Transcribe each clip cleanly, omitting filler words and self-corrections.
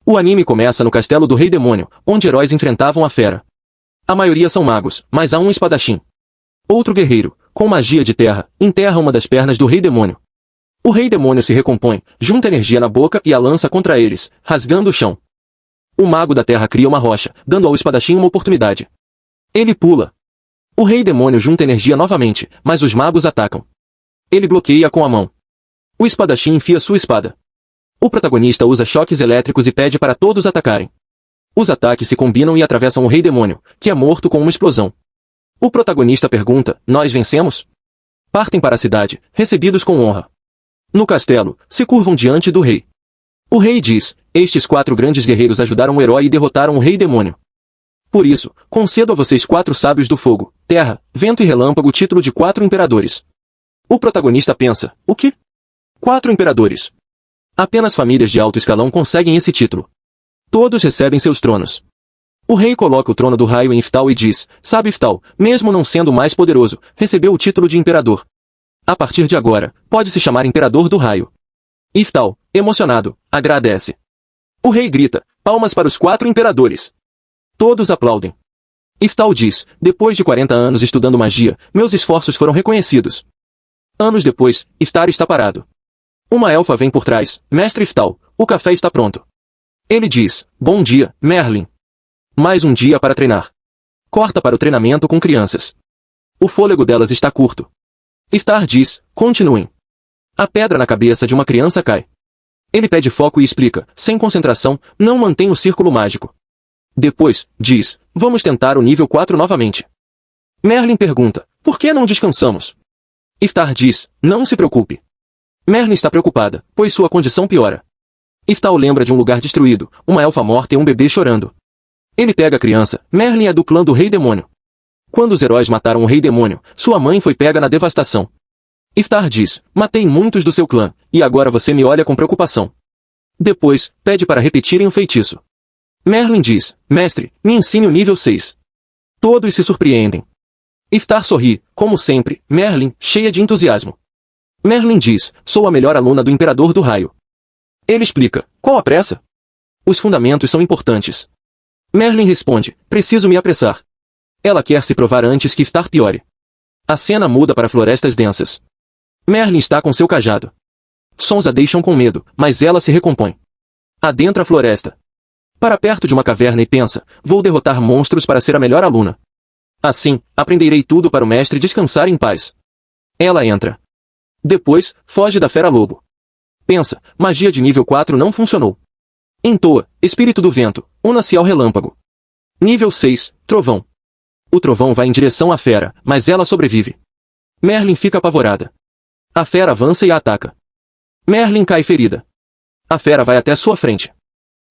O anime começa no castelo do Rei Demônio, onde heróis enfrentavam a fera. A maioria são magos, mas há um espadachim. Outro guerreiro, com magia de terra, enterra uma das pernas do Rei Demônio. O Rei Demônio se recompõe, junta energia na boca e a lança contra eles, rasgando o chão. O mago da terra cria uma rocha, dando ao espadachim uma oportunidade. Ele pula. O Rei Demônio junta energia novamente, mas os magos atacam. Ele bloqueia com a mão. O espadachim enfia sua espada. O protagonista usa choques elétricos e pede para todos atacarem. Os ataques se combinam e atravessam o Rei Demônio, que é morto com uma explosão. O protagonista pergunta, nós vencemos? Partem para a cidade, recebidos com honra. No castelo, se curvam diante do rei. O rei diz, estes 4 grandes guerreiros ajudaram o herói e derrotaram o Rei Demônio. Por isso, concedo a vocês 4 sábios do fogo, terra, vento e relâmpago o título de 4 imperadores. O protagonista pensa, o quê? 4 imperadores. Apenas famílias de alto escalão conseguem esse título. Todos recebem seus tronos. O rei coloca o trono do raio em Iftal e diz, sabe Iftal, mesmo não sendo o mais poderoso, recebeu o título de imperador. A partir de agora, pode se chamar imperador do raio. Iftal, emocionado, agradece. O rei grita, palmas para os 4 imperadores. Todos aplaudem. Iftal diz, depois de 40 anos estudando magia, meus esforços foram reconhecidos. Anos depois, Iftar está parado. Uma elfa vem por trás, mestre Iftal, o café está pronto. Ele diz, bom dia, Merlin. Mais um dia para treinar. Corta para o treinamento com crianças. O fôlego delas está curto. Iftar diz, continuem. A pedra na cabeça de uma criança cai. Ele pede foco e explica, sem concentração, não mantém o círculo mágico. Depois, diz, vamos tentar o nível 4 novamente. Merlin pergunta, por que não descansamos? Iftar diz, não se preocupe. Merlin está preocupada, pois sua condição piora. Iftal lembra de um lugar destruído, uma elfa morta e um bebê chorando. Ele pega a criança, Merlin é do clã do Rei Demônio. Quando os heróis mataram o Rei Demônio, sua mãe foi pega na devastação. Iftar diz, matei muitos do seu clã, e agora você me olha com preocupação. Depois, pede para repetirem o feitiço. Merlin diz, mestre, me ensine o nível 6. Todos se surpreendem. Iftar sorri, como sempre, Merlin, cheia de entusiasmo. Merlin diz, sou a melhor aluna do Imperador do Raio. Ele explica, qual a pressa? Os fundamentos são importantes. Merlin responde, preciso me apressar. Ela quer se provar antes que Iftar piore. A cena muda para florestas densas. Merlin está com seu cajado. Sons a deixam com medo, mas ela se recompõe. Adentra a floresta. Para perto de uma caverna e pensa, vou derrotar monstros para ser a melhor aluna. Assim, aprenderei tudo para o mestre descansar em paz. Ela entra. Depois, foge da fera-lobo. Pensa, magia de nível 4 não funcionou. Entoa, espírito do vento, una-se ao relâmpago. Nível 6, trovão. O trovão vai em direção à fera, mas ela sobrevive. Merlin fica apavorada. A fera avança e a ataca. Merlin cai ferida. A fera vai até sua frente.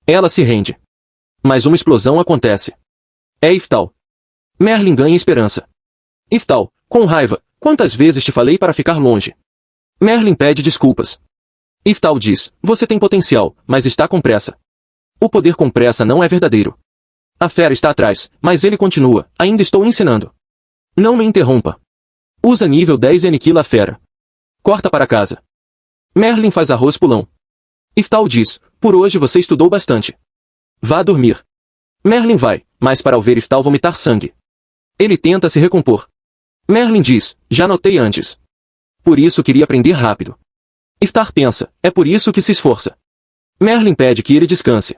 Ela se rende. Mas uma explosão acontece. É Iftal. Merlin ganha esperança. Iftal, com raiva, quantas vezes te falei para ficar longe? Merlin pede desculpas. Iftal diz, você tem potencial, mas está com pressa. O poder com pressa não é verdadeiro. A fera está atrás, mas ele continua, ainda estou ensinando. Não me interrompa. Usa nível 10 e aniquila a fera. Corta para casa. Merlin faz arroz pulão. Iftal diz, por hoje você estudou bastante. Vá dormir. Merlin vai, mas para ao ver Iftal vomitar sangue. Ele tenta se recompor. Merlin diz, já notei antes. Por isso queria aprender rápido. Iftar pensa, é por isso que se esforça. Merlin pede que ele descanse.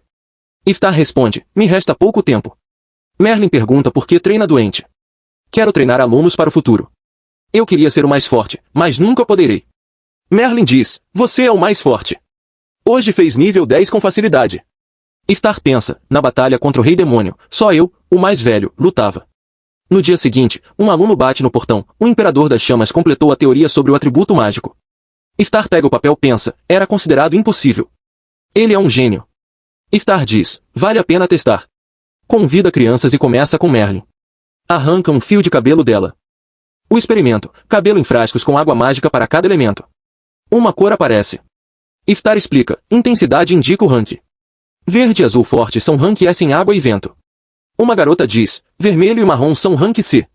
Iftar responde, me resta pouco tempo. Merlin pergunta por que treina doente. Quero treinar alunos para o futuro. Eu queria ser o mais forte, mas nunca poderei. Merlin diz, você é o mais forte. Hoje fez nível 10 com facilidade. Iftar pensa, na batalha contra o Rei Demônio, só eu, o mais velho, lutava. No dia seguinte, um aluno bate no portão, o Imperador das Chamas completou a teoria sobre o atributo mágico. Iftar pega o papel e pensa, era considerado impossível. Ele é um gênio. Iftar diz, vale a pena testar. Convida crianças e começa com Merlin. Arranca um fio de cabelo dela. O experimento, cabelo em frascos com água mágica para cada elemento. Uma cor aparece. Iftar explica, intensidade indica o rank. Verde e azul forte são rank S em água e vento. Uma garota diz, vermelho e marrom são rank C.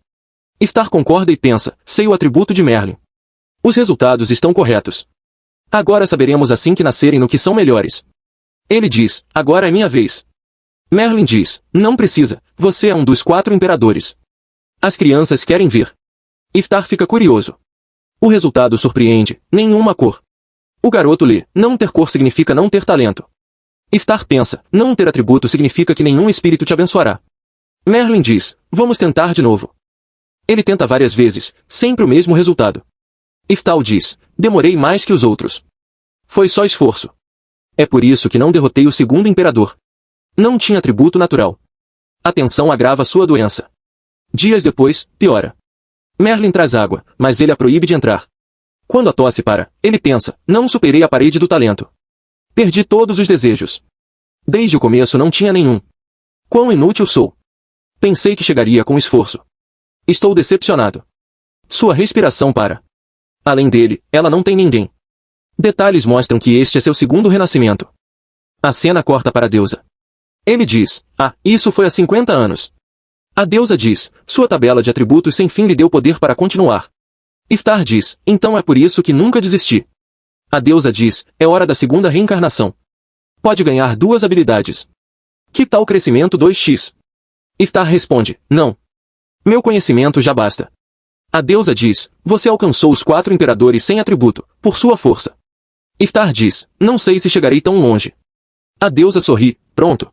Iftar concorda e pensa, sei o atributo de Merlin. Os resultados estão corretos. Agora saberemos assim que nascerem no que são melhores. Ele diz, agora é minha vez. Merlin diz, não precisa, você é um dos 4 imperadores. As crianças querem ver. Iftar fica curioso. O resultado surpreende, nenhuma cor. O garoto lê, não ter cor significa não ter talento. Iftar pensa, não ter atributo significa que nenhum espírito te abençoará. Merlin diz, vamos tentar de novo. Ele tenta várias vezes, sempre o mesmo resultado. Iftar diz, demorei mais que os outros. Foi só esforço. É por isso que não derrotei o segundo imperador. Não tinha atributo natural. A tensão agrava sua doença. Dias depois, piora. Merlin traz água, mas ele a proíbe de entrar. Quando a tosse para, ele pensa, não superei a parede do talento. Perdi todos os desejos. Desde o começo não tinha nenhum. Quão inútil sou. Pensei que chegaria com esforço. Estou decepcionado. Sua respiração para. Além dele, ela não tem ninguém. Detalhes mostram que este é seu segundo renascimento. A cena corta para a deusa. Ele diz, isso foi há 50 anos. A deusa diz, sua tabela de atributos sem fim lhe deu poder para continuar. Iftar diz, então é por isso que nunca desisti. A deusa diz, é hora da segunda reencarnação. Pode ganhar 2 habilidades. Que tal crescimento 2x? Iftar responde, não. Meu conhecimento já basta. A deusa diz, você alcançou os 4 imperadores sem atributo, por sua força. Iftar diz, não sei se chegarei tão longe. A deusa sorri, pronto.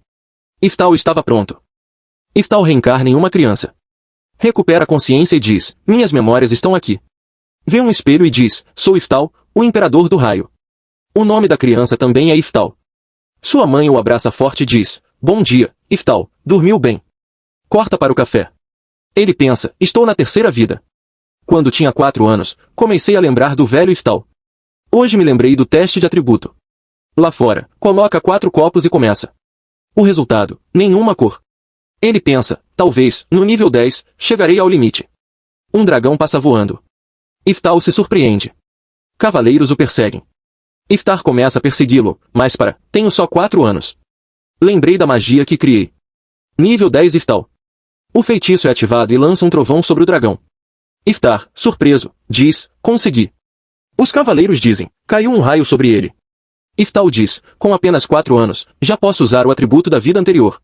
Iftar estava pronto. Iftar reencarna em uma criança. Recupera a consciência e diz, minhas memórias estão aqui. Vê um espelho e diz, sou Iftar, o imperador do raio. O nome da criança também é Iftar. Sua mãe o abraça forte e diz, bom dia, Iftar, dormiu bem. Corta para o café. Ele pensa, estou na terceira vida. Quando tinha 4 anos, comecei a lembrar do velho Iftar. Hoje me lembrei do teste de atributo. Lá fora, coloca 4 copos e começa. O resultado, nenhuma cor. Ele pensa, talvez, no nível 10, chegarei ao limite. Um dragão passa voando. Iftar se surpreende. Cavaleiros o perseguem. Iftar começa a persegui-lo, mas tenho só 4 anos. Lembrei da magia que criei. Nível 10 Iftar. O feitiço é ativado e lança um trovão sobre o dragão. Iftar, surpreso, diz, consegui. Os cavaleiros dizem, caiu um raio sobre ele. Iftar diz, com apenas 4 anos, já posso usar o atributo da vida anterior.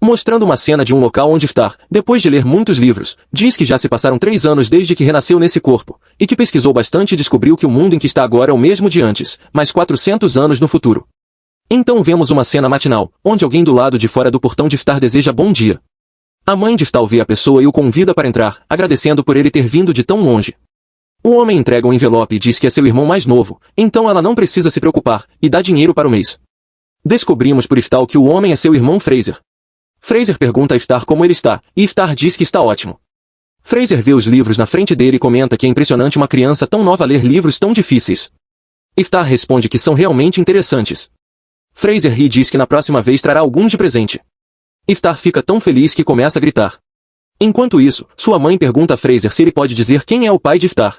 Mostrando uma cena de um local onde Iftar, depois de ler muitos livros, diz que já se passaram 3 anos desde que renasceu nesse corpo, e que pesquisou bastante e descobriu que o mundo em que está agora é o mesmo de antes, mas 400 anos no futuro. Então vemos uma cena matinal, onde alguém do lado de fora do portão de Iftar deseja bom dia. A mãe de Iftar vê a pessoa e o convida para entrar, agradecendo por ele ter vindo de tão longe. O homem entrega um envelope e diz que é seu irmão mais novo, então ela não precisa se preocupar, e dá dinheiro para o mês. Descobrimos por Iftar que o homem é seu irmão Fraser. Fraser pergunta a Iftar como ele está, e Iftar diz que está ótimo. Fraser vê os livros na frente dele e comenta que é impressionante uma criança tão nova ler livros tão difíceis. Iftar responde que são realmente interessantes. Fraser ri e diz que na próxima vez trará alguns de presente. Iftar fica tão feliz que começa a gritar. Enquanto isso, sua mãe pergunta a Fraser se ele pode dizer quem é o pai de Iftar.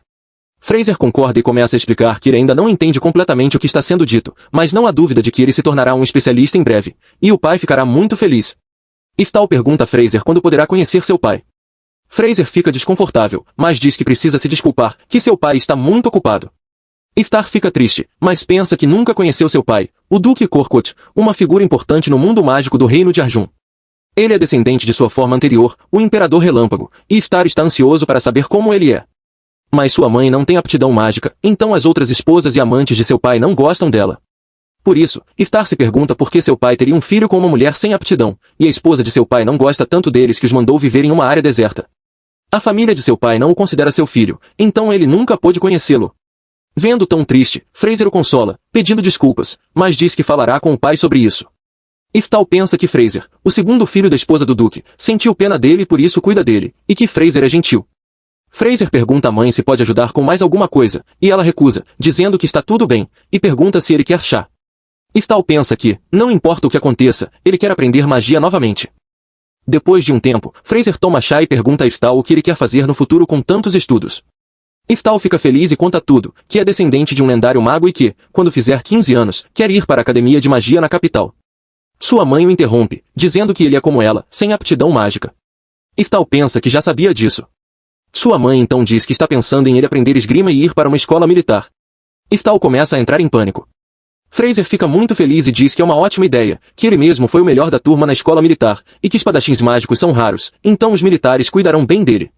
Fraser concorda e começa a explicar que ele ainda não entende completamente o que está sendo dito, mas não há dúvida de que ele se tornará um especialista em breve, e o pai ficará muito feliz. Iftar pergunta a Fraser quando poderá conhecer seu pai. Fraser fica desconfortável, mas diz que precisa se desculpar, que seu pai está muito ocupado. Iftar fica triste, mas pensa que nunca conheceu seu pai, o Duque Korkut, uma figura importante no mundo mágico do reino de Arjun. Ele é descendente de sua forma anterior, o Imperador Relâmpago, e Iftar está ansioso para saber como ele é. Mas sua mãe não tem aptidão mágica, então as outras esposas e amantes de seu pai não gostam dela. Por isso, Iftar se pergunta por que seu pai teria um filho com uma mulher sem aptidão, e a esposa de seu pai não gosta tanto deles que os mandou viver em uma área deserta. A família de seu pai não o considera seu filho, então ele nunca pôde conhecê-lo. Vendo tão triste, Fraser o consola, pedindo desculpas, mas diz que falará com o pai sobre isso. Iftar pensa que Fraser, o segundo filho da esposa do Duque, sentiu pena dele e por isso cuida dele, e que Fraser é gentil. Fraser pergunta à mãe se pode ajudar com mais alguma coisa, e ela recusa, dizendo que está tudo bem, e pergunta se ele quer chá. Iftar pensa que, não importa o que aconteça, ele quer aprender magia novamente. Depois de um tempo, Fraser toma chá e pergunta a Iftar o que ele quer fazer no futuro com tantos estudos. Iftar fica feliz e conta tudo, que é descendente de um lendário mago e que, quando fizer 15 anos, quer ir para a academia de magia na capital. Sua mãe o interrompe, dizendo que ele é como ela, sem aptidão mágica. Iftar pensa que já sabia disso. Sua mãe então diz que está pensando em ele aprender esgrima e ir para uma escola militar. Iftar começa a entrar em pânico. Fraser fica muito feliz e diz que é uma ótima ideia, que ele mesmo foi o melhor da turma na escola militar, e que espadachins mágicos são raros, então os militares cuidarão bem dele.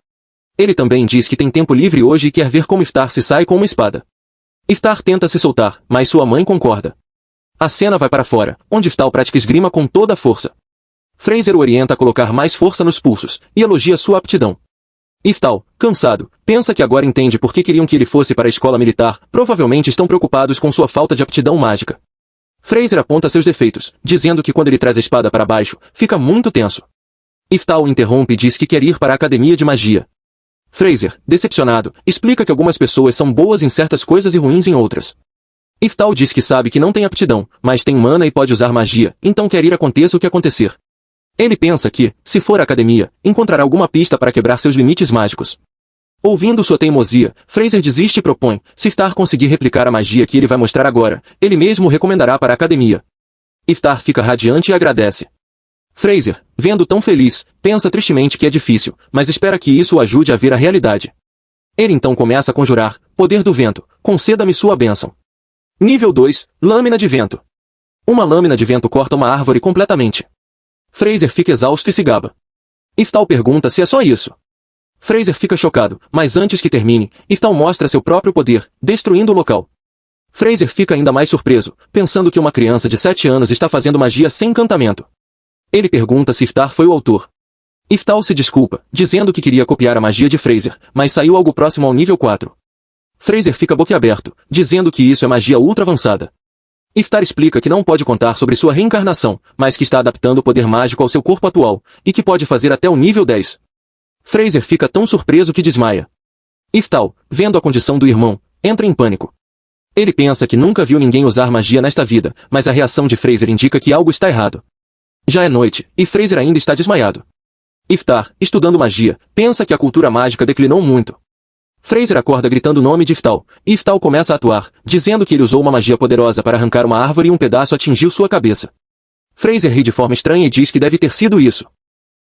Ele também diz que tem tempo livre hoje e quer ver como Iftar se sai com uma espada. Iftar tenta se soltar, mas sua mãe concorda. A cena vai para fora, onde Iftar pratica esgrima com toda a força. Fraser o orienta a colocar mais força nos pulsos, e elogia sua aptidão. Iftar, cansado, pensa que agora entende por que queriam que ele fosse para a escola militar, provavelmente estão preocupados com sua falta de aptidão mágica. Fraser aponta seus defeitos, dizendo que quando ele traz a espada para baixo, fica muito tenso. Iftar o interrompe e diz que quer ir para a academia de magia. Fraser, decepcionado, explica que algumas pessoas são boas em certas coisas e ruins em outras. Iftar diz que sabe que não tem aptidão, mas tem mana e pode usar magia, então quer ir aconteça o que acontecer. Ele pensa que, se for à academia, encontrará alguma pista para quebrar seus limites mágicos. Ouvindo sua teimosia, Fraser desiste e propõe, se Iftar conseguir replicar a magia que ele vai mostrar agora, ele mesmo o recomendará para a academia. Iftar fica radiante e agradece. Fraser, vendo tão feliz, pensa tristemente que é difícil, mas espera que isso o ajude a ver a realidade. Ele então começa a conjurar, poder do vento, conceda-me sua bênção. Nível 2, lâmina de vento. Uma lâmina de vento corta uma árvore completamente. Fraser fica exausto e se gaba. Iftar pergunta se é só isso. Fraser fica chocado, mas antes que termine, Iftar mostra seu próprio poder, destruindo o local. Fraser fica ainda mais surpreso, pensando que uma criança de 7 anos está fazendo magia sem encantamento. Ele pergunta se Iftar foi o autor. Iftar se desculpa, dizendo que queria copiar a magia de Fraser, mas saiu algo próximo ao nível 4. Fraser fica boquiaberto, dizendo que isso é magia ultra avançada. Iftar explica que não pode contar sobre sua reencarnação, mas que está adaptando o poder mágico ao seu corpo atual, e que pode fazer até o nível 10. Fraser fica tão surpreso que desmaia. Iftar, vendo a condição do irmão, entra em pânico. Ele pensa que nunca viu ninguém usar magia nesta vida, mas a reação de Fraser indica que algo está errado. Já é noite, e Fraser ainda está desmaiado. Iftar, estudando magia, pensa que a cultura mágica declinou muito. Fraser acorda gritando o nome de Iftar, e Iftar começa a atuar, dizendo que ele usou uma magia poderosa para arrancar uma árvore e um pedaço atingiu sua cabeça. Fraser ri de forma estranha e diz que deve ter sido isso.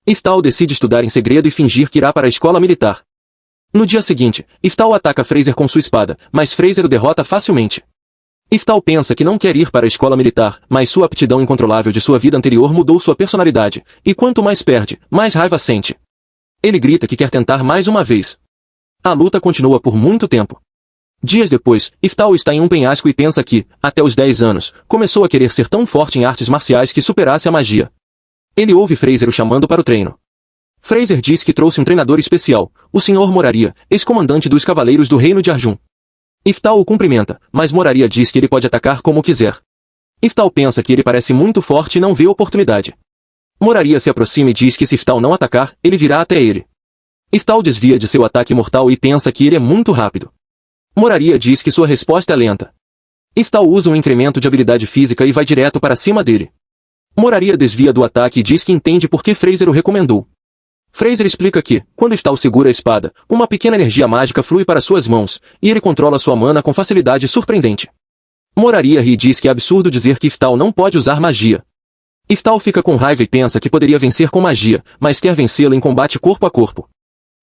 Iftar decide estudar em segredo e fingir que irá para a escola militar. No dia seguinte, Iftar ataca Fraser com sua espada, mas Fraser o derrota facilmente. Iftar pensa que não quer ir para a escola militar, mas sua aptidão incontrolável de sua vida anterior mudou sua personalidade, e quanto mais perde, mais raiva sente. Ele grita que quer tentar mais uma vez. A luta continua por muito tempo. Dias depois, Iftar está em um penhasco e pensa que, até os 10 anos, começou a querer ser tão forte em artes marciais que superasse a magia. Ele ouve Fraser o chamando para o treino. Fraser diz que trouxe um treinador especial, o Sr. Moraria, ex-comandante dos Cavaleiros do Reino de Arjun. Iftar o cumprimenta, mas Moraria diz que ele pode atacar como quiser. Iftar pensa que ele parece muito forte e não vê oportunidade. Moraria se aproxima e diz que se Iftar não atacar, ele virá até ele. Iftar desvia de seu ataque mortal e pensa que ele é muito rápido. Moraria diz que sua resposta é lenta. Iftar usa um incremento de habilidade física e vai direto para cima dele. Moraria desvia do ataque e diz que entende por que Fraser o recomendou. Fraser explica que, quando Iftar segura a espada, uma pequena energia mágica flui para suas mãos, e ele controla sua mana com facilidade surpreendente. Moraria ri e diz que é absurdo dizer que Iftar não pode usar magia. Iftar fica com raiva e pensa que poderia vencer com magia, mas quer vencê-lo em combate corpo a corpo.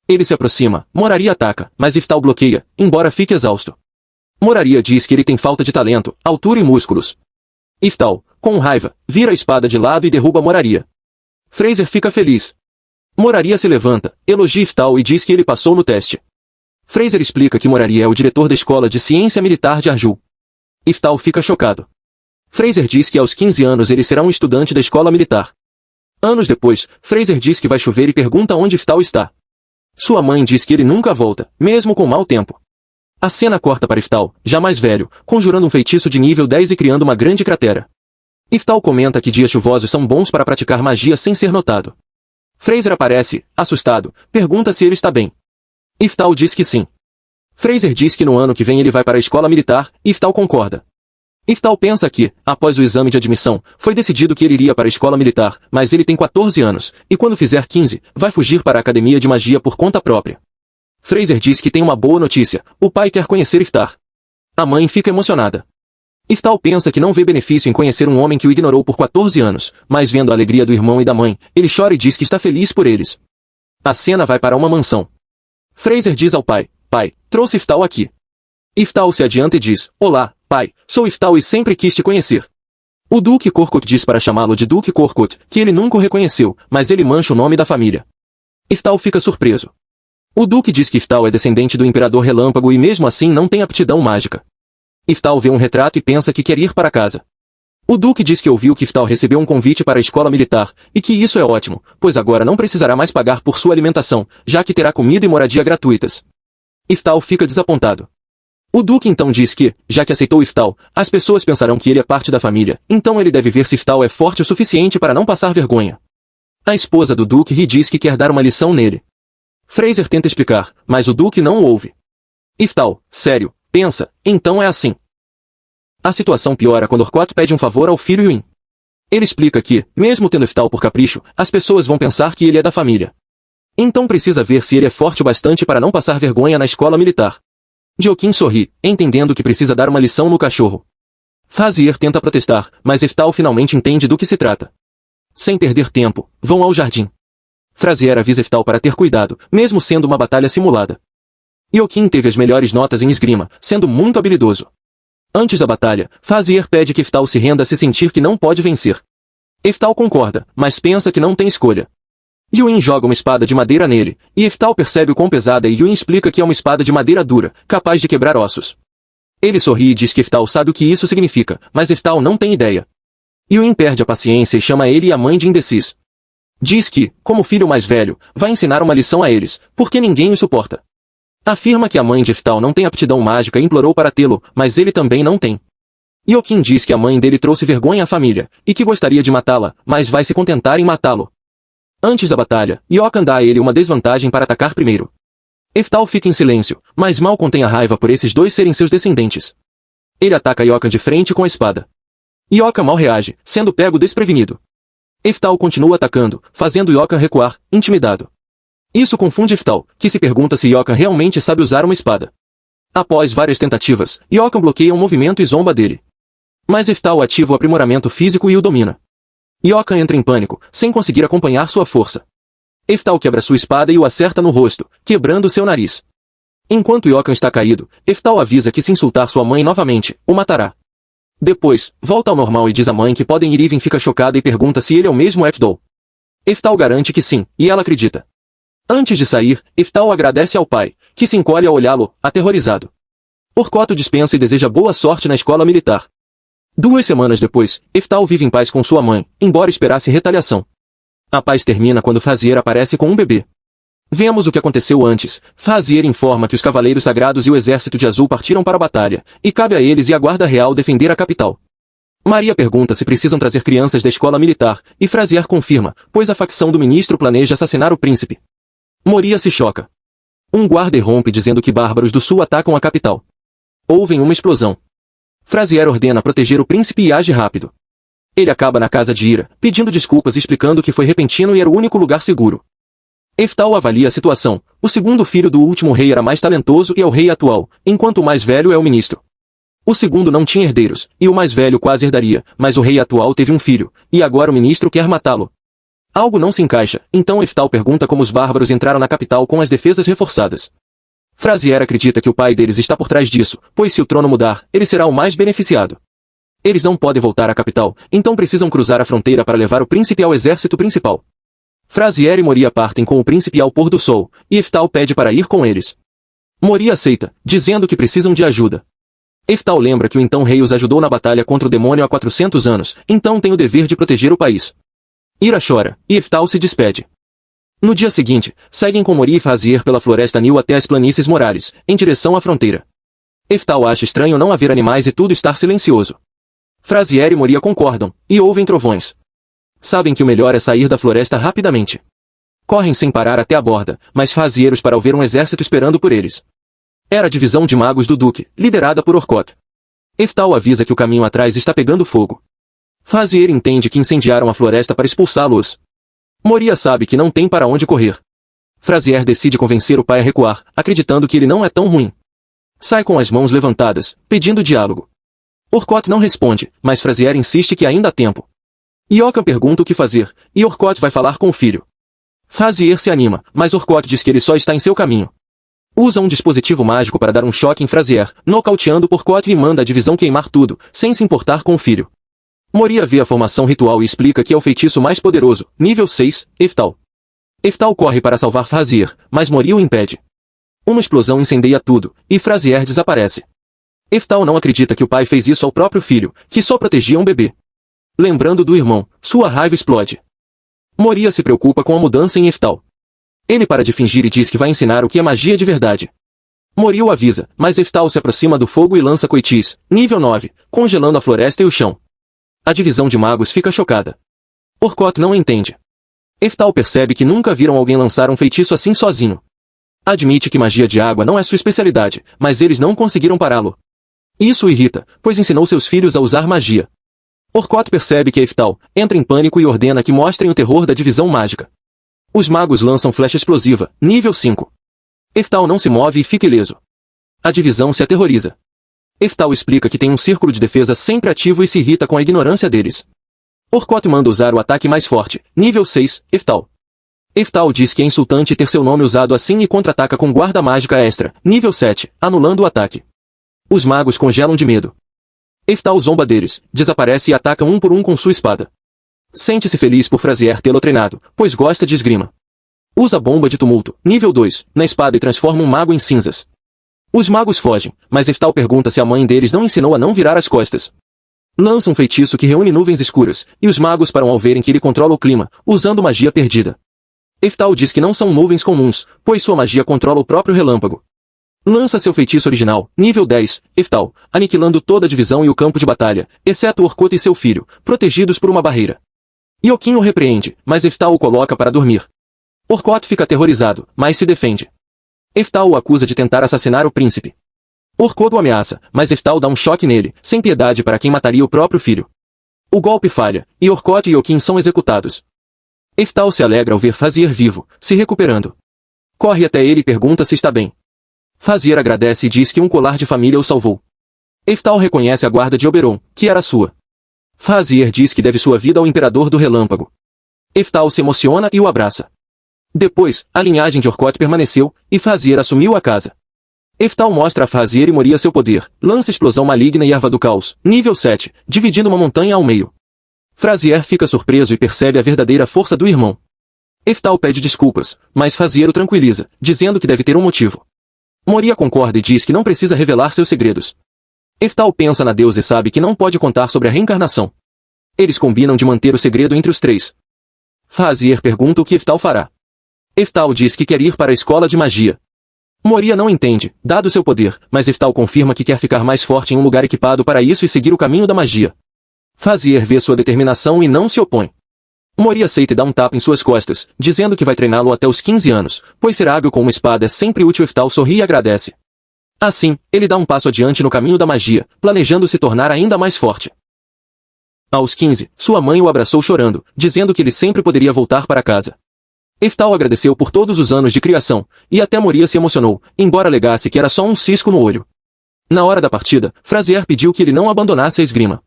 Ele se aproxima, Moraria ataca, mas Iftar bloqueia, embora fique exausto. Moraria diz que ele tem falta de talento, altura e músculos. Iftar, com raiva, vira a espada de lado e derruba Moraria. Fraser fica feliz. Moraria se levanta, elogia Iftar e diz que ele passou no teste. Fraser explica que Moraria é o diretor da Escola de Ciência Militar de Arjun. Iftar fica chocado. Fraser diz que aos 15 anos ele será um estudante da escola militar. Anos depois, Fraser diz que vai chover e pergunta onde Iftar está. Sua mãe diz que ele nunca volta, mesmo com mau tempo. A cena corta para Iftar, já mais velho, conjurando um feitiço de nível 10 e criando uma grande cratera. Iftar comenta que dias chuvosos são bons para praticar magia sem ser notado. Fraser aparece, assustado, pergunta se ele está bem. Iftar diz que sim. Fraser diz que no ano que vem ele vai para a escola militar, e Iftar concorda. Iftar pensa que, após o exame de admissão, foi decidido que ele iria para a escola militar, mas ele tem 14 anos, e quando fizer 15, vai fugir para a academia de magia por conta própria. Fraser diz que tem uma boa notícia, o pai quer conhecer Iftar. A mãe fica emocionada. Iftar pensa que não vê benefício em conhecer um homem que o ignorou por 14 anos, mas vendo a alegria do irmão e da mãe, ele chora e diz que está feliz por eles. A cena vai para uma mansão. Fraser diz ao pai, pai, trouxe Iftar aqui. Iftar se adianta e diz, olá, Pai, sou Iftal e sempre quis te conhecer. O Duque Korkut diz para chamá-lo de Duque Korkut, que ele nunca o reconheceu, mas ele mancha o nome da família. Iftal fica surpreso. O Duque diz que Iftal é descendente do Imperador Relâmpago e mesmo assim não tem aptidão mágica. Iftal vê um retrato e pensa que quer ir para casa. O Duque diz que ouviu que Iftal recebeu um convite para a escola militar, e que isso é ótimo, pois agora não precisará mais pagar por sua alimentação, já que terá comida e moradia gratuitas. Iftal fica desapontado. O Duque então diz que, já que aceitou Iftal, as pessoas pensarão que ele é parte da família, então ele deve ver se Iftal é forte o suficiente para não passar vergonha. A esposa do Duque ri e diz que quer dar uma lição nele. Fraser tenta explicar, mas o Duque não o ouve. Iftal, sério, pensa, então é assim. A situação piora quando Orkot pede um favor ao filho Yuin. Ele explica que, mesmo tendo Iftal por capricho, as pessoas vão pensar que ele é da família. Então precisa ver se ele é forte o bastante para não passar vergonha na escola militar. Joaquim sorri, entendendo que precisa dar uma lição no cachorro. Fazier tenta protestar, mas Iftal finalmente entende do que se trata. Sem perder tempo, vão ao jardim. Frazier avisa Iftal para ter cuidado, mesmo sendo uma batalha simulada. Joaquim teve as melhores notas em esgrima, sendo muito habilidoso. Antes da batalha, Fazier pede que Iftal se renda se sentir que não pode vencer. Iftal concorda, mas pensa que não tem escolha. Yuin joga uma espada de madeira nele, e Iftal percebe o quão pesada e Yuin explica que é uma espada de madeira dura, capaz de quebrar ossos. Ele sorri e diz que Iftal sabe o que isso significa, mas Iftal não tem ideia. Yuin perde a paciência e chama ele e a mãe de indecis. Diz que, como filho mais velho, vai ensinar uma lição a eles, porque ninguém o suporta. Afirma que a mãe de Iftal não tem aptidão mágica e implorou para tê-lo, mas ele também não tem. Joaquim diz que a mãe dele trouxe vergonha à família, e que gostaria de matá-la, mas vai se contentar em matá-lo. Antes da batalha, Joaquim dá a ele uma desvantagem para atacar primeiro. Iftal fica em silêncio, mas mal contém a raiva por esses dois serem seus descendentes. Ele ataca Joaquim de frente com a espada. Joaquim mal reage, sendo pego desprevenido. Iftal continua atacando, fazendo Joaquim recuar, intimidado. Isso confunde Iftal, que se pergunta se Joaquim realmente sabe usar uma espada. Após várias tentativas, Joaquim bloqueia um movimento e zomba dele. Mas Iftal ativa o aprimoramento físico e o domina. Joaquim entra em pânico, sem conseguir acompanhar sua força. Iftal quebra sua espada e o acerta no rosto, quebrando seu nariz. Enquanto Joaquim está caído, Iftal avisa que se insultar sua mãe novamente, o matará. Depois, volta ao normal e diz à mãe que podem ir. Ivan fica chocada e pergunta se ele é o mesmo Iftal. Iftal garante que sim, e ela acredita. Antes de sair, Iftal agradece ao pai, que se encolhe ao olhá-lo, aterrorizado. Orkot dispensa e deseja boa sorte na escola militar. 2 semanas depois, Iftal vive em paz com sua mãe, embora esperasse retaliação. A paz termina quando Fazier aparece com um bebê. Vemos o que aconteceu antes. Fazier informa que os Cavaleiros Sagrados e o Exército de Azul partiram para a batalha, e cabe a eles e a Guarda Real defender a capital. Maria pergunta se precisam trazer crianças da escola militar, e Frazier confirma, pois a facção do ministro planeja assassinar o príncipe. Moria se choca. Um guarda irrompe dizendo que bárbaros do sul atacam a capital. Houve uma explosão. Frazier ordena proteger o príncipe e age rápido. Ele acaba na casa de Ira, pedindo desculpas e explicando que foi repentino e era o único lugar seguro. Iftal avalia a situação. O segundo filho do último rei era mais talentoso e é o rei atual, enquanto o mais velho é o ministro. O segundo não tinha herdeiros, e o mais velho quase herdaria, mas o rei atual teve um filho, e agora o ministro quer matá-lo. Algo não se encaixa, então Iftal pergunta como os bárbaros entraram na capital com as defesas reforçadas. Frazier acredita que o pai deles está por trás disso, pois se o trono mudar, ele será o mais beneficiado. Eles não podem voltar à capital, então precisam cruzar a fronteira para levar o príncipe ao exército principal. Frazier e Moria partem com o príncipe ao pôr do sol, e Iftal pede para ir com eles. Moria aceita, dizendo que precisam de ajuda. Iftal lembra que o então rei os ajudou na batalha contra o demônio há 400 anos, então tem o dever de proteger o país. Ira chora, e Iftal se despede. No dia seguinte, seguem com Moria e Fazier pela floresta Nil até as planícies Morares, em direção à fronteira. Iftal acha estranho não haver animais e tudo estar silencioso. Frazier e Moria concordam, e ouvem trovões. Sabem que o melhor é sair da floresta rapidamente. Correm sem parar até a borda, mas Fazier-os para ver um exército esperando por eles. Era a divisão de magos do Duque, liderada por Orkot. Iftal avisa que o caminho atrás está pegando fogo. Fazier entende que incendiaram a floresta para expulsá-los. Moria sabe que não tem para onde correr. Frazier decide convencer o pai a recuar, acreditando que ele não é tão ruim. Sai com as mãos levantadas, pedindo diálogo. Orkot não responde, mas Frazier insiste que ainda há tempo. Joaquim pergunta o que fazer, e Orkot vai falar com o filho. Fazier se anima, mas Orkot diz que ele só está em seu caminho. Usa um dispositivo mágico para dar um choque em Frazier, nocauteando Orcott e manda a divisão queimar tudo, sem se importar com o filho. Moria vê a formação ritual e explica que é o feitiço mais poderoso, nível 6, Eftal. Eftal corre para salvar Frazier, mas Moria o impede. Uma explosão incendeia tudo, e Frazier desaparece. Eftal não acredita que o pai fez isso ao próprio filho, que só protegia um bebê. Lembrando do irmão, sua raiva explode. Moria se preocupa com a mudança em Eftal. Ele para de fingir e diz que vai ensinar o que é magia de verdade. Moria o avisa, mas Eftal se aproxima do fogo e lança coitis, nível 9, congelando a floresta e o chão. A divisão de magos fica chocada. Orcott não entende. Eftal percebe que nunca viram alguém lançar um feitiço assim sozinho. Admite que magia de água não é sua especialidade, mas eles não conseguiram pará-lo. Isso o irrita, pois ensinou seus filhos a usar magia. Orcott percebe que Eftal entra em pânico e ordena que mostrem o terror da divisão mágica. Os magos lançam flecha explosiva, nível 5. Eftal não se move e fica ileso. A divisão se aterroriza. Eftal explica que tem um círculo de defesa sempre ativo e se irrita com a ignorância deles. Orcott manda usar o ataque mais forte, nível 6, Eftal. Eftal diz que é insultante ter seu nome usado assim e contra-ataca com guarda mágica extra, nível 7, anulando o ataque. Os magos congelam de medo. Eftal zomba deles, desaparece e ataca um por um com sua espada. Sente-se feliz por Frazier tê-lo treinado, pois gosta de esgrima. Usa bomba de tumulto, nível 2, na espada e transforma um mago em cinzas. Os magos fogem, mas Eftal pergunta se a mãe deles não ensinou a não virar as costas. Lança um feitiço que reúne nuvens escuras, e os magos param ao verem que ele controla o clima, usando magia perdida. Eftal diz que não são nuvens comuns, pois sua magia controla o próprio relâmpago. Lança seu feitiço original, nível 10, Eftal, aniquilando toda a divisão e o campo de batalha, exceto Orcott e seu filho, protegidos por uma barreira. Iokin o repreende, mas Eftal o coloca para dormir. Orcott fica aterrorizado, mas se defende. Eftal o acusa de tentar assassinar o príncipe. Orcott o ameaça, mas Eftal dá um choque nele, sem piedade para quem mataria o próprio filho. O golpe falha, e Orcott e Iokin são executados. Eftal se alegra ao ver Frazier vivo, se recuperando. Corre até ele e pergunta se está bem. Frazier agradece e diz que um colar de família o salvou. Eftal reconhece a guarda de Oberon, que era sua. Frazier diz que deve sua vida ao Imperador do Relâmpago. Eftal se emociona e o abraça. Depois, a linhagem de Orcott permaneceu, e Frazier assumiu a casa. Eftal mostra a Frazier e Moria seu poder, lança explosão maligna e erva do caos, nível 7, dividindo uma montanha ao meio. Frazier fica surpreso e percebe a verdadeira força do irmão. Eftal pede desculpas, mas Frazier o tranquiliza, dizendo que deve ter um motivo. Moria concorda e diz que não precisa revelar seus segredos. Eftal pensa na deusa e sabe que não pode contar sobre a reencarnação. Eles combinam de manter o segredo entre os três. Frazier pergunta o que Eftal fará. Eftal diz que quer ir para a escola de magia. Moria não entende, dado seu poder, mas Eftal confirma que quer ficar mais forte em um lugar equipado para isso e seguir o caminho da magia. Frazier vê sua determinação e não se opõe. Moria aceita e dá um tapa em suas costas, dizendo que vai treiná-lo até os 15 anos, pois ser hábil com uma espada é sempre útil. Eftal sorri e agradece. Assim, ele dá um passo adiante no caminho da magia, planejando se tornar ainda mais forte. Aos 15, sua mãe o abraçou chorando, dizendo que ele sempre poderia voltar para casa. Eftal agradeceu por todos os anos de criação, e até Moria se emocionou, embora alegasse que era só um cisco no olho. Na hora da partida, Frazier pediu que ele não abandonasse a esgrima.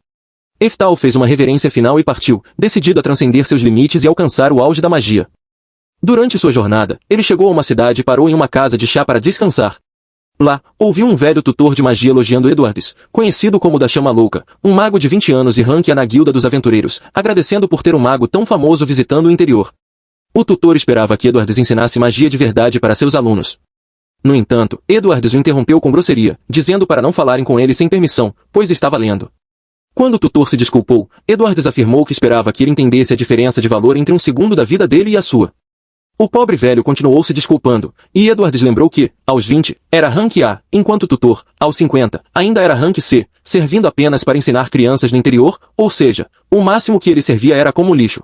Eftal fez uma reverência final e partiu, decidido a transcender seus limites e alcançar o auge da magia. Durante sua jornada, ele chegou a uma cidade e parou em uma casa de chá para descansar. Lá, ouviu um velho tutor de magia elogiando Edwards, conhecido como da Chama Louca, um mago de 20 anos e ranqueia na guilda dos aventureiros, agradecendo por ter um mago tão famoso visitando o interior. O tutor esperava que Edwards ensinasse magia de verdade para seus alunos. No entanto, Edwards o interrompeu com grosseria, dizendo para não falarem com ele sem permissão, pois estava lendo. Quando o tutor se desculpou, Edwards afirmou que esperava que ele entendesse a diferença de valor entre um segundo da vida dele e a sua. O pobre velho continuou se desculpando, e Edwards lembrou que, aos 20, era rank A, enquanto o tutor, aos 50, ainda era rank C, servindo apenas para ensinar crianças no interior, ou seja, o máximo que ele servia era como lixo.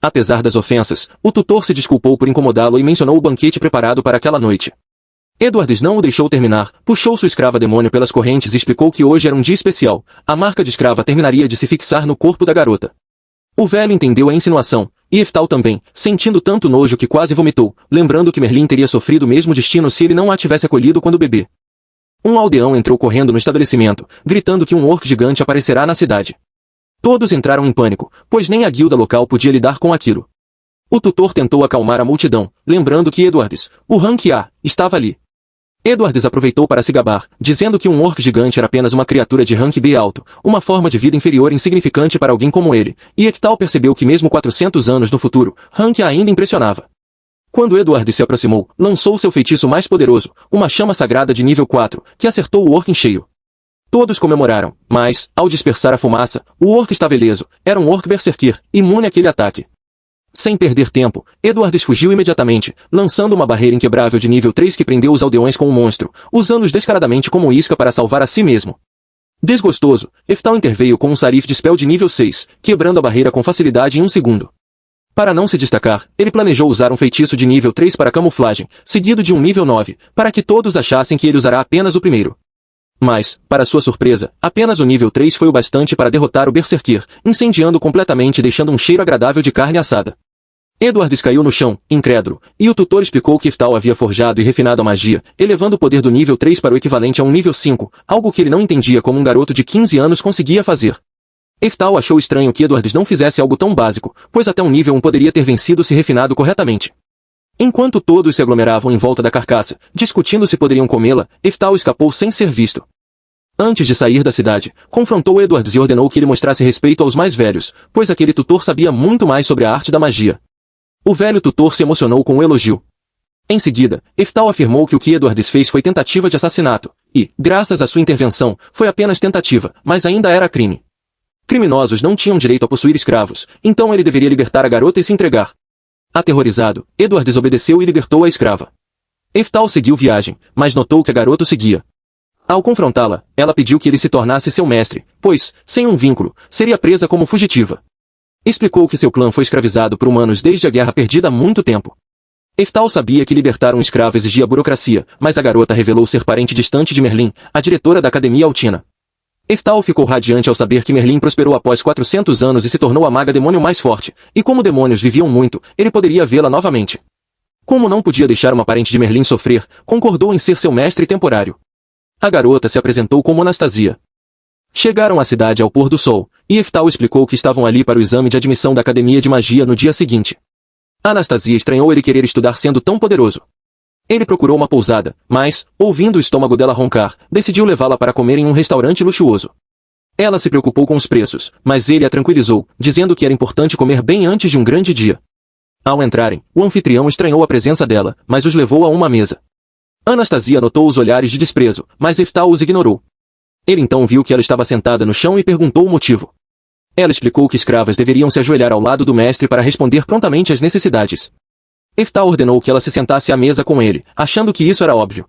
Apesar das ofensas, o tutor se desculpou por incomodá-lo e mencionou o banquete preparado para aquela noite. Edwards não o deixou terminar, puxou sua escrava demônio pelas correntes e explicou que hoje era um dia especial, a marca de escrava terminaria de se fixar no corpo da garota. O velho entendeu a insinuação, e Eftal também, sentindo tanto nojo que quase vomitou, lembrando que Merlin teria sofrido o mesmo destino se ele não a tivesse acolhido quando bebê. Um aldeão entrou correndo no estabelecimento, gritando que um orc gigante aparecerá na cidade. Todos entraram em pânico, pois nem a guilda local podia lidar com aquilo. O tutor tentou acalmar a multidão, lembrando que Edwards, o rank A, estava ali. Edwards aproveitou para se gabar, dizendo que um orc gigante era apenas uma criatura de rank B alto, uma forma de vida inferior insignificante para alguém como ele, e Eftal percebeu que mesmo 400 anos no futuro, rank ainda impressionava. Quando Edwards se aproximou, lançou seu feitiço mais poderoso, uma chama sagrada de nível 4, que acertou o orc em cheio. Todos comemoraram, mas, ao dispersar a fumaça, o orc estava ileso, era um orc berserker, imune àquele ataque. Sem perder tempo, Edwards fugiu imediatamente, lançando uma barreira inquebrável de nível 3 que prendeu os aldeões com o monstro, usando-os descaradamente como isca para salvar a si mesmo. Desgostoso, Eftal interveio com um Sarif de Spell de nível 6, quebrando a barreira com facilidade em um segundo. Para não se destacar, ele planejou usar um feitiço de nível 3 para camuflagem, seguido de um nível 9, para que todos achassem que ele usará apenas o primeiro. Mas, para sua surpresa, apenas o nível 3 foi o bastante para derrotar o Berserker, incendiando completamente e deixando um cheiro agradável de carne assada. Edwards caiu no chão, incrédulo, e o tutor explicou que Eftal havia forjado e refinado a magia, elevando o poder do nível 3 para o equivalente a um nível 5, algo que ele não entendia como um garoto de 15 anos conseguia fazer. Eftal achou estranho que Edwards não fizesse algo tão básico, pois até um nível 1 poderia ter vencido se refinado corretamente. Enquanto todos se aglomeravam em volta da carcaça, discutindo se poderiam comê-la, Eftal escapou sem ser visto. Antes de sair da cidade, confrontou Edwards e ordenou que ele mostrasse respeito aos mais velhos, pois aquele tutor sabia muito mais sobre a arte da magia. O velho tutor se emocionou com o elogio. Em seguida, Eftal afirmou que o que Edwards fez foi tentativa de assassinato, e, graças à sua intervenção, foi apenas tentativa, mas ainda era crime. Criminosos não tinham direito a possuir escravos, então ele deveria libertar a garota e se entregar. Aterrorizado, Edwards obedeceu e libertou a escrava. Eftal seguiu viagem, mas notou que a garota o seguia. Ao confrontá-la, ela pediu que ele se tornasse seu mestre, pois, sem um vínculo, seria presa como fugitiva. Explicou que seu clã foi escravizado por humanos desde a guerra perdida há muito tempo. Eftal sabia que libertar um escravo exigia burocracia, mas a garota revelou ser parente distante de Merlin, a diretora da Academia Altina. Eftal ficou radiante ao saber que Merlin prosperou após 400 anos e se tornou a maga demônio mais forte, e como demônios viviam muito, ele poderia vê-la novamente. Como não podia deixar uma parente de Merlin sofrer, concordou em ser seu mestre temporário. A garota se apresentou como Anastasia. Chegaram à cidade ao pôr do sol, e Eftal explicou que estavam ali para o exame de admissão da Academia de Magia no dia seguinte. Anastasia estranhou ele querer estudar sendo tão poderoso. Ele procurou uma pousada, mas, ouvindo o estômago dela roncar, decidiu levá-la para comer em um restaurante luxuoso. Ela se preocupou com os preços, mas ele a tranquilizou, dizendo que era importante comer bem antes de um grande dia. Ao entrarem, o anfitrião estranhou a presença dela, mas os levou a uma mesa. Anastasia notou os olhares de desprezo, mas Eftal os ignorou. Ele então viu que ela estava sentada no chão e perguntou o motivo. Ela explicou que escravas deveriam se ajoelhar ao lado do mestre para responder prontamente às necessidades. Eftal ordenou que ela se sentasse à mesa com ele, achando que isso era óbvio.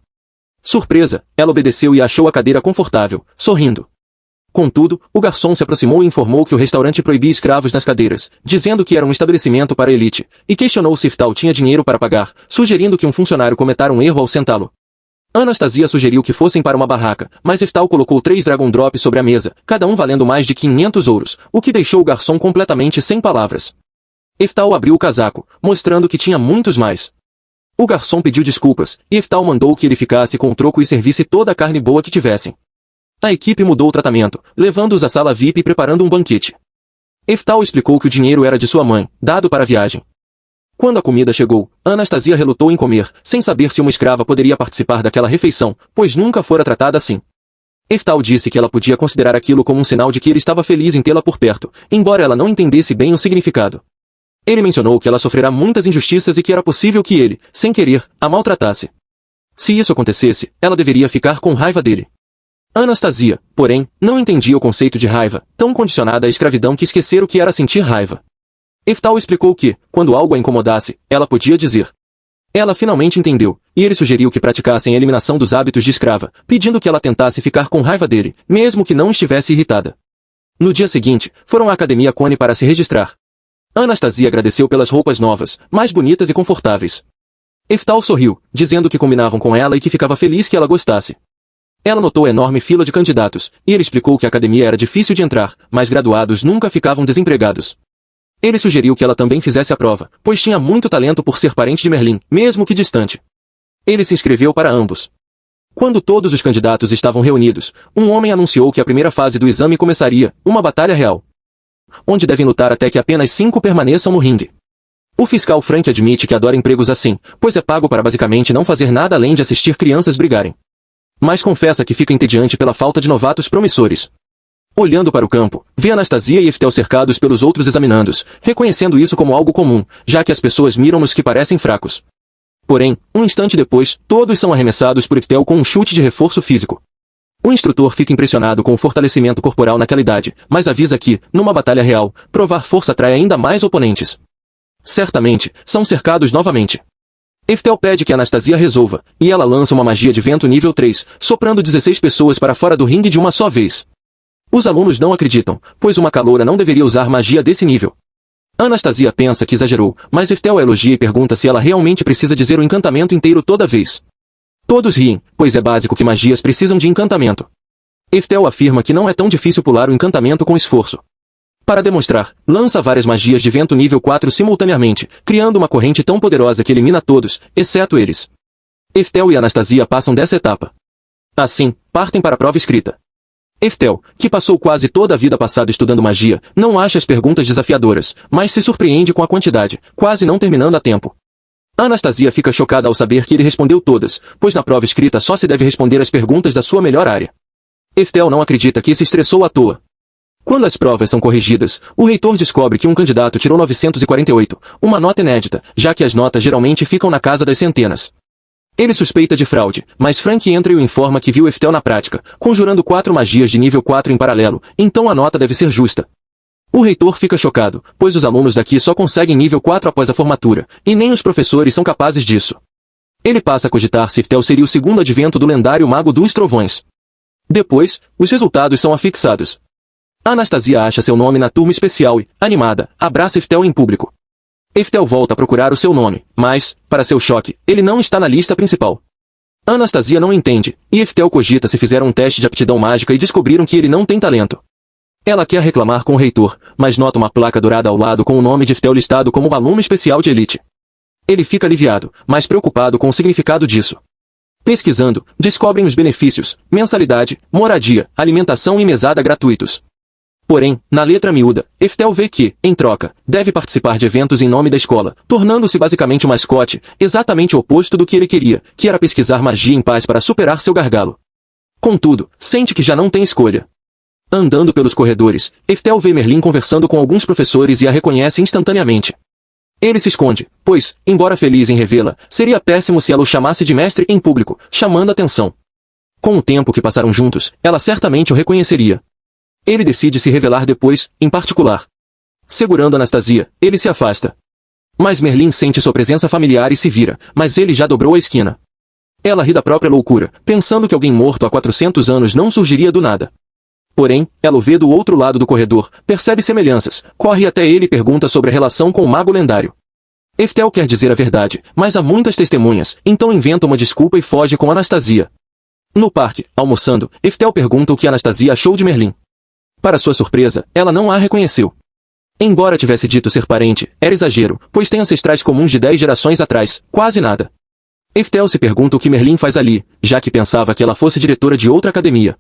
Surpresa, ela obedeceu e achou a cadeira confortável, sorrindo. Contudo, o garçom se aproximou e informou que o restaurante proibia escravos nas cadeiras, dizendo que era um estabelecimento para a elite, e questionou se Eftal tinha dinheiro para pagar, sugerindo que um funcionário cometera um erro ao sentá-lo. Anastasia sugeriu que fossem para uma barraca, mas Eftal colocou 3 Dragon Drops sobre a mesa, cada um valendo mais de 500 ouros, o que deixou o garçom completamente sem palavras. Eftal abriu o casaco, mostrando que tinha muitos mais. O garçom pediu desculpas, e Eftal mandou que ele ficasse com o troco e servisse toda a carne boa que tivessem. A equipe mudou o tratamento, levando-os à sala VIP e preparando um banquete. Eftal explicou que o dinheiro era de sua mãe, dado para a viagem. Quando a comida chegou, Anastasia relutou em comer, sem saber se uma escrava poderia participar daquela refeição, pois nunca fora tratada assim. Eftal disse que ela podia considerar aquilo como um sinal de que ele estava feliz em tê-la por perto, embora ela não entendesse bem o significado. Ele mencionou que ela sofrerá muitas injustiças e que era possível que ele, sem querer, a maltratasse. Se isso acontecesse, ela deveria ficar com raiva dele. Anastasia, porém, não entendia o conceito de raiva, tão condicionada à escravidão que esquecera o que era sentir raiva. Eftal explicou que, quando algo a incomodasse, ela podia dizer. Ela finalmente entendeu, e ele sugeriu que praticassem a eliminação dos hábitos de escrava, pedindo que ela tentasse ficar com raiva dele, mesmo que não estivesse irritada. No dia seguinte, foram à Academia Cone para se registrar. Anastasia agradeceu pelas roupas novas, mais bonitas e confortáveis. Eftal sorriu, dizendo que combinavam com ela e que ficava feliz que ela gostasse. Ela notou a enorme fila de candidatos, e ele explicou que a academia era difícil de entrar, mas graduados nunca ficavam desempregados. Ele sugeriu que ela também fizesse a prova, pois tinha muito talento por ser parente de Merlin, mesmo que distante. Ele se inscreveu para ambos. Quando todos os candidatos estavam reunidos, um homem anunciou que a primeira fase do exame começaria, uma batalha real, onde devem lutar até que apenas 5 permaneçam no ringue. O fiscal Frank admite que adora empregos assim, pois é pago para basicamente não fazer nada além de assistir crianças brigarem. Mas confessa que fica entediante pela falta de novatos promissores. Olhando para o campo, vê Anastasia e Eftel cercados pelos outros examinandos, reconhecendo isso como algo comum, já que as pessoas miram nos que parecem fracos. Porém, um instante depois, todos são arremessados por Eftel com um chute de reforço físico. O instrutor fica impressionado com o fortalecimento corporal naquela idade, mas avisa que, numa batalha real, provar força atrai ainda mais oponentes. Certamente, são cercados novamente. Eftel pede que Anastasia resolva, e ela lança uma magia de vento nível 3, soprando 16 pessoas para fora do ringue de uma só vez. Os alunos não acreditam, pois uma caloura não deveria usar magia desse nível. Anastasia pensa que exagerou, mas Eftel a elogia e pergunta se ela realmente precisa dizer o encantamento inteiro toda vez. Todos riem, pois é básico que magias precisam de encantamento. Eftel afirma que não é tão difícil pular o encantamento com esforço. Para demonstrar, lança várias magias de vento nível 4 simultaneamente, criando uma corrente tão poderosa que elimina todos, exceto eles. Eftel e Anastasia passam dessa etapa. Assim, partem para a prova escrita. Eftel, que passou quase toda a vida passada estudando magia, não acha as perguntas desafiadoras, mas se surpreende com a quantidade, quase não terminando a tempo. Anastasia fica chocada ao saber que ele respondeu todas, pois na prova escrita só se deve responder as perguntas da sua melhor área. Eftel não acredita que se estressou à toa. Quando as provas são corrigidas, o reitor descobre que um candidato tirou 948, uma nota inédita, já que as notas geralmente ficam na casa das centenas. Ele suspeita de fraude, mas Frank entra e o informa que viu Eftel na prática, conjurando 4 magias de nível 4 em paralelo, então a nota deve ser justa. O reitor fica chocado, pois os alunos daqui só conseguem nível 4 após a formatura, e nem os professores são capazes disso. Ele passa a cogitar se Eftel seria o segundo advento do lendário Mago dos Trovões. Depois, os resultados são afixados. Anastasia acha seu nome na turma especial e, animada, abraça Eftel em público. Eftel volta a procurar o seu nome, mas, para seu choque, ele não está na lista principal. Anastasia não entende, e Eftel cogita se fizeram um teste de aptidão mágica e descobriram que ele não tem talento. Ela quer reclamar com o reitor, mas nota uma placa dourada ao lado com o nome de Eftel listado como aluno especial de elite. Ele fica aliviado, mas preocupado com o significado disso. Pesquisando, descobrem os benefícios, mensalidade, moradia, alimentação e mesada gratuitos. Porém, na letra miúda, Eftel vê que, em troca, deve participar de eventos em nome da escola, tornando-se basicamente um mascote, exatamente o oposto do que ele queria, que era pesquisar magia em paz para superar seu gargalo. Contudo, sente que já não tem escolha. Andando pelos corredores, Eftel vê Merlin conversando com alguns professores e a reconhece instantaneamente. Ele se esconde, pois, embora feliz em revê-la, seria péssimo se ela o chamasse de mestre em público, chamando atenção. Com o tempo que passaram juntos, ela certamente o reconheceria. Ele decide se revelar depois, em particular. Segurando Anastasia, ele se afasta. Mas Merlin sente sua presença familiar e se vira, mas ele já dobrou a esquina. Ela ri da própria loucura, pensando que alguém morto há 400 anos não surgiria do nada. Porém, ela o vê do outro lado do corredor, percebe semelhanças, corre até ele e pergunta sobre a relação com o mago lendário. Eftel quer dizer a verdade, mas há muitas testemunhas, então inventa uma desculpa e foge com Anastasia. No parque, almoçando, Eftel pergunta o que Anastasia achou de Merlin. Para sua surpresa, ela não a reconheceu. Embora tivesse dito ser parente, era exagero, pois tem ancestrais comuns de 10 gerações atrás, quase nada. Eftel se pergunta o que Merlin faz ali, já que pensava que ela fosse diretora de outra academia.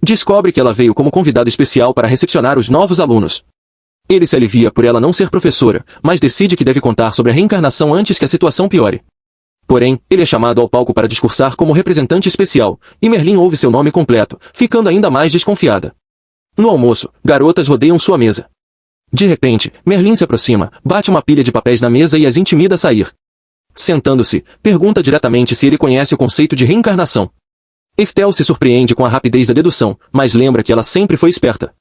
Descobre que ela veio como convidada especial para recepcionar os novos alunos. Ele se alivia por ela não ser professora, mas decide que deve contar sobre a reencarnação antes que a situação piore. Porém, ele é chamado ao palco para discursar como representante especial, e Merlin ouve seu nome completo, ficando ainda mais desconfiada. No almoço, garotas rodeiam sua mesa. De repente, Merlin se aproxima, bate uma pilha de papéis na mesa e as intimida a sair. Sentando-se, pergunta diretamente se ele conhece o conceito de reencarnação. Eftel se surpreende com a rapidez da dedução, mas lembra que ela sempre foi esperta.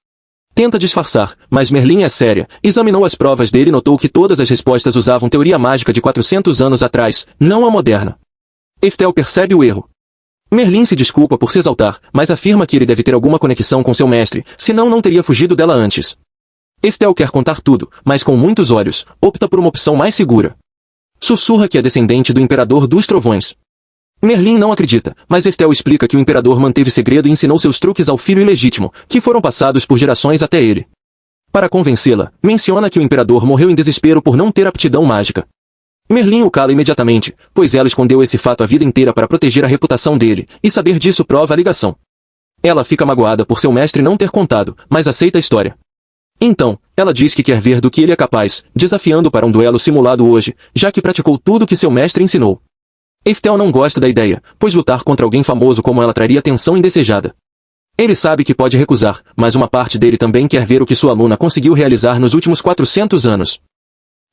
Tenta disfarçar, mas Merlin é séria, examinou as provas dele e notou que todas as respostas usavam teoria mágica de 400 anos atrás, não a moderna. Eftel percebe o erro. Merlin se desculpa por se exaltar, mas afirma que ele deve ter alguma conexão com seu mestre, senão não teria fugido dela antes. Eftel quer contar tudo, mas com muitos olhos, opta por uma opção mais segura. Sussurra que é descendente do Imperador dos Trovões. Merlin não acredita, mas Eftel explica que o Imperador manteve segredo e ensinou seus truques ao filho ilegítimo, que foram passados por gerações até ele. Para convencê-la, menciona que o Imperador morreu em desespero por não ter aptidão mágica. Merlin o cala imediatamente, pois ela escondeu esse fato a vida inteira para proteger a reputação dele, e saber disso prova a ligação. Ela fica magoada por seu mestre não ter contado, mas aceita a história. Então, ela diz que quer ver do que ele é capaz, desafiando para um duelo simulado hoje, já que praticou tudo que seu mestre ensinou. Eftel não gosta da ideia, pois lutar contra alguém famoso como ela traria atenção indesejada. Ele sabe que pode recusar, mas uma parte dele também quer ver o que sua aluna conseguiu realizar nos últimos 400 anos.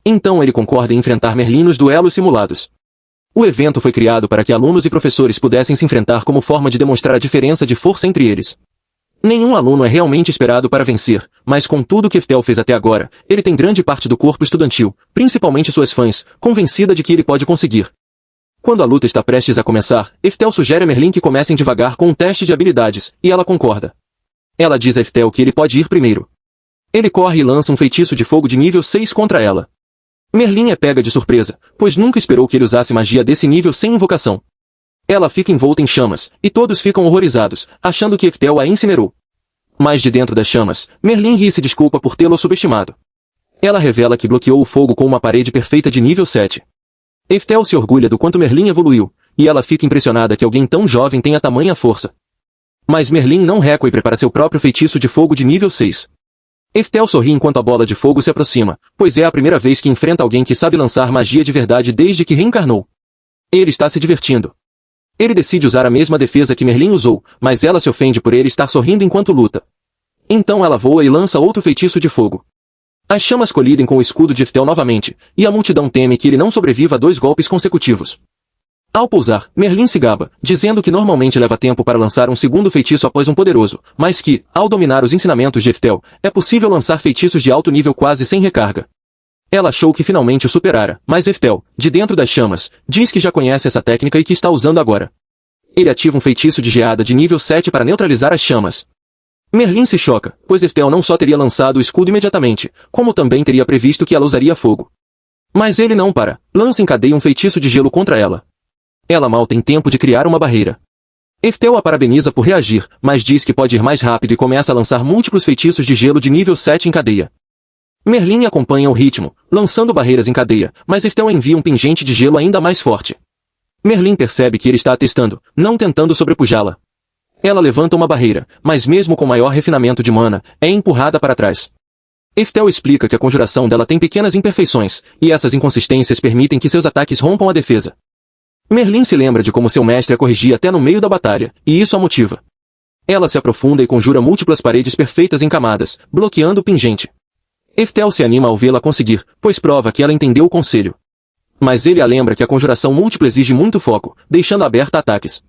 Então ele concorda em enfrentar Merlin nos duelos simulados. O evento foi criado para que alunos e professores pudessem se enfrentar como forma de demonstrar a diferença de força entre eles. Nenhum aluno é realmente esperado para vencer, mas com tudo que Eftel fez até agora, ele tem grande parte do corpo estudantil, principalmente suas fãs, convencida de que ele pode conseguir. Quando a luta está prestes a começar, Eftel sugere a Merlin que comecem devagar com um teste de habilidades, e ela concorda. Ela diz a Eftel que ele pode ir primeiro. Ele corre e lança um feitiço de fogo de nível 6 contra ela. Merlin é pega de surpresa, pois nunca esperou que ele usasse magia desse nível sem invocação. Ela fica envolta em chamas, e todos ficam horrorizados, achando que Eftel a incinerou. Mas de dentro das chamas, Merlin ri e se desculpa por tê-lo subestimado. Ela revela que bloqueou o fogo com uma parede perfeita de nível 7. Eftel se orgulha do quanto Merlin evoluiu, e ela fica impressionada que alguém tão jovem tenha tamanha força. Mas Merlin não recua e prepara seu próprio feitiço de fogo de nível 6. Eftel sorri enquanto a bola de fogo se aproxima, pois é a primeira vez que enfrenta alguém que sabe lançar magia de verdade desde que reencarnou. Ele está se divertindo. Ele decide usar a mesma defesa que Merlin usou, mas ela se ofende por ele estar sorrindo enquanto luta. Então ela voa e lança outro feitiço de fogo. As chamas colidem com o escudo de Eftel novamente, e a multidão teme que ele não sobreviva a 2 golpes consecutivos. Ao pousar, Merlin se gaba, dizendo que normalmente leva tempo para lançar um segundo feitiço após um poderoso, mas que, ao dominar os ensinamentos de Eftel, é possível lançar feitiços de alto nível quase sem recarga. Ela achou que finalmente o superara, mas Eftel, de dentro das chamas, diz que já conhece essa técnica e que está usando agora. Ele ativa um feitiço de geada de nível 7 para neutralizar as chamas. Merlin se choca, pois Eftel não só teria lançado o escudo imediatamente, como também teria previsto que ela usaria fogo. Mas ele não para, lança em cadeia um feitiço de gelo contra ela. Ela mal tem tempo de criar uma barreira. Eftel a parabeniza por reagir, mas diz que pode ir mais rápido e começa a lançar múltiplos feitiços de gelo de nível 7 em cadeia. Merlin acompanha o ritmo, lançando barreiras em cadeia, mas Eftel envia um pingente de gelo ainda mais forte. Merlin percebe que ele está a testando, não tentando sobrepujá-la. Ela levanta uma barreira, mas mesmo com maior refinamento de mana, é empurrada para trás. Eftel explica que a conjuração dela tem pequenas imperfeições, e essas inconsistências permitem que seus ataques rompam a defesa. Merlin se lembra de como seu mestre a corrigia até no meio da batalha, e isso a motiva. Ela se aprofunda e conjura múltiplas paredes perfeitas em camadas, bloqueando o pingente. Eftel se anima ao vê-la conseguir, pois prova que ela entendeu o conselho. Mas ele a lembra que a conjuração múltipla exige muito foco, deixando aberta ataques.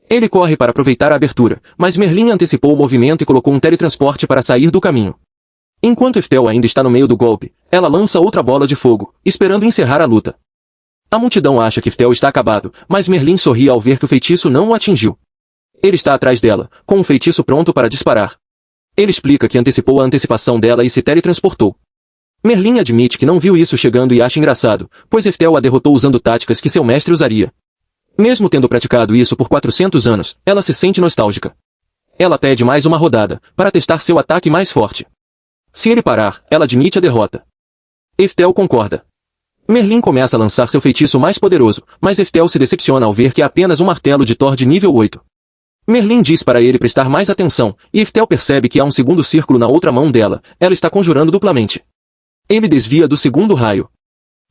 Ele corre para aproveitar a abertura, mas Merlin antecipou o movimento e colocou um teletransporte para sair do caminho. Enquanto Eftel ainda está no meio do golpe, ela lança outra bola de fogo, esperando encerrar a luta. A multidão acha que Eftel está acabado, mas Merlin sorri ao ver que o feitiço não o atingiu. Ele está atrás dela, com um feitiço pronto para disparar. Ele explica que antecipou a antecipação dela e se teletransportou. Merlin admite que não viu isso chegando e acha engraçado, pois Eftel a derrotou usando táticas que seu mestre usaria. Mesmo tendo praticado isso por 400 anos, ela se sente nostálgica. Ela pede mais uma rodada, para testar seu ataque mais forte. Se ele parar, ela admite a derrota. Eftel concorda. Merlin começa a lançar seu feitiço mais poderoso, mas Eftel se decepciona ao ver que é apenas um martelo de Thor de nível 8. Merlin diz para ele prestar mais atenção, e Eftel percebe que há um segundo círculo na outra mão dela, ela está conjurando duplamente. Ele desvia do segundo raio.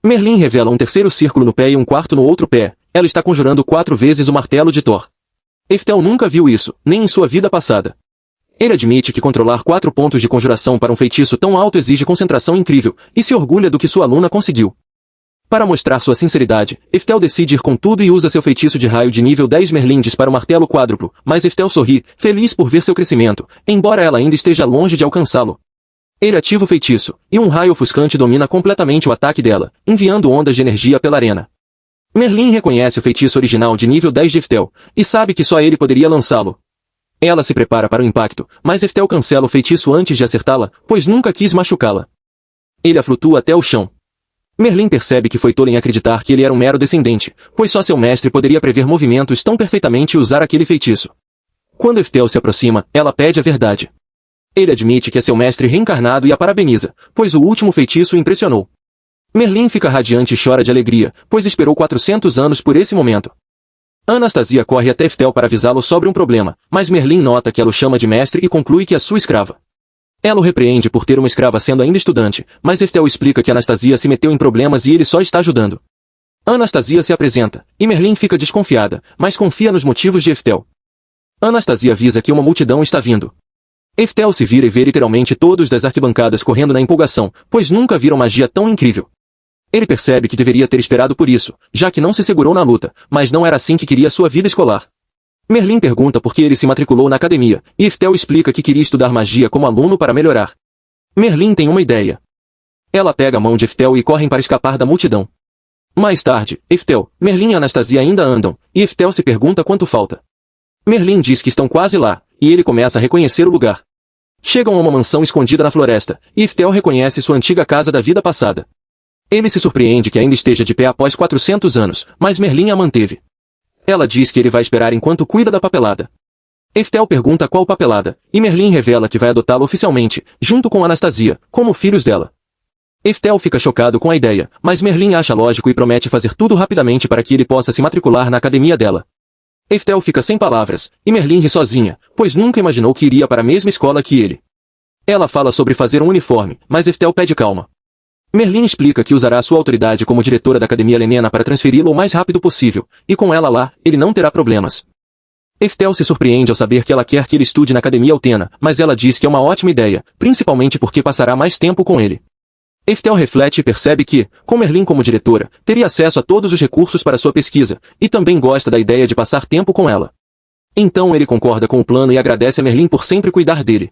Merlin revela um terceiro círculo no pé e um quarto no outro pé, ela está conjurando 4 vezes o martelo de Thor. Eftel nunca viu isso, nem em sua vida passada. Ele admite que controlar 4 pontos de conjuração para um feitiço tão alto exige concentração incrível, e se orgulha do que sua aluna conseguiu. Para mostrar sua sinceridade, Eftel decide ir com tudo e usa seu feitiço de raio de nível 10 Merlin dispara o martelo quádruplo, mas Eftel sorri, feliz por ver seu crescimento, embora ela ainda esteja longe de alcançá-lo. Ele ativa o feitiço, e um raio ofuscante domina completamente o ataque dela, enviando ondas de energia pela arena. Merlin reconhece o feitiço original de nível 10 de Eftel, e sabe que só ele poderia lançá-lo. Ela se prepara para o impacto, mas Eftel cancela o feitiço antes de acertá-la, pois nunca quis machucá-la. Ele a flutua até o chão. Merlin percebe que foi tolo em acreditar que ele era um mero descendente, pois só seu mestre poderia prever movimentos tão perfeitamente e usar aquele feitiço. Quando Eftel se aproxima, ela pede a verdade. Ele admite que é seu mestre reencarnado e a parabeniza, pois o último feitiço o impressionou. Merlin fica radiante e chora de alegria, pois esperou 400 anos por esse momento. Anastasia corre até Eftel para avisá-lo sobre um problema, mas Merlin nota que ela o chama de mestre e conclui que é sua escrava. Ela o repreende por ter uma escrava sendo ainda estudante, mas Eftel explica que Anastasia se meteu em problemas e ele só está ajudando. Anastasia se apresenta, e Merlin fica desconfiada, mas confia nos motivos de Eftel. Anastasia avisa que uma multidão está vindo. Eftel se vira e vê literalmente todos das arquibancadas correndo na empolgação, pois nunca viram magia tão incrível. Ele percebe que deveria ter esperado por isso, já que não se segurou na luta, mas não era assim que queria sua vida escolar. Merlin pergunta por que ele se matriculou na academia, e Eftel explica que queria estudar magia como aluno para melhorar. Merlin tem uma ideia. Ela pega a mão de Eftel e correm para escapar da multidão. Mais tarde, Eftel, Merlin e Anastasia ainda andam, e Eftel se pergunta quanto falta. Merlin diz que estão quase lá, e ele começa a reconhecer o lugar. Chegam a uma mansão escondida na floresta, e Eftel reconhece sua antiga casa da vida passada. Ele se surpreende que ainda esteja de pé após 400 anos, mas Merlin a manteve. Ela diz que ele vai esperar enquanto cuida da papelada. Eftel pergunta qual papelada, e Merlin revela que vai adotá-la oficialmente, junto com Anastasia, como filhos dela. Eftel fica chocado com a ideia, mas Merlin acha lógico e promete fazer tudo rapidamente para que ele possa se matricular na academia dela. Eftel fica sem palavras, e Merlin ri sozinha, pois nunca imaginou que iria para a mesma escola que ele. Ela fala sobre fazer um uniforme, mas Eftel pede calma. Merlin explica que usará sua autoridade como diretora da Academia Lenena para transferi-lo o mais rápido possível, e com ela lá, ele não terá problemas. Eftel se surpreende ao saber que ela quer que ele estude na Academia Altena, mas ela diz que é uma ótima ideia, principalmente porque passará mais tempo com ele. Eftel reflete e percebe que, com Merlin como diretora, teria acesso a todos os recursos para sua pesquisa, e também gosta da ideia de passar tempo com ela. Então ele concorda com o plano e agradece a Merlin por sempre cuidar dele.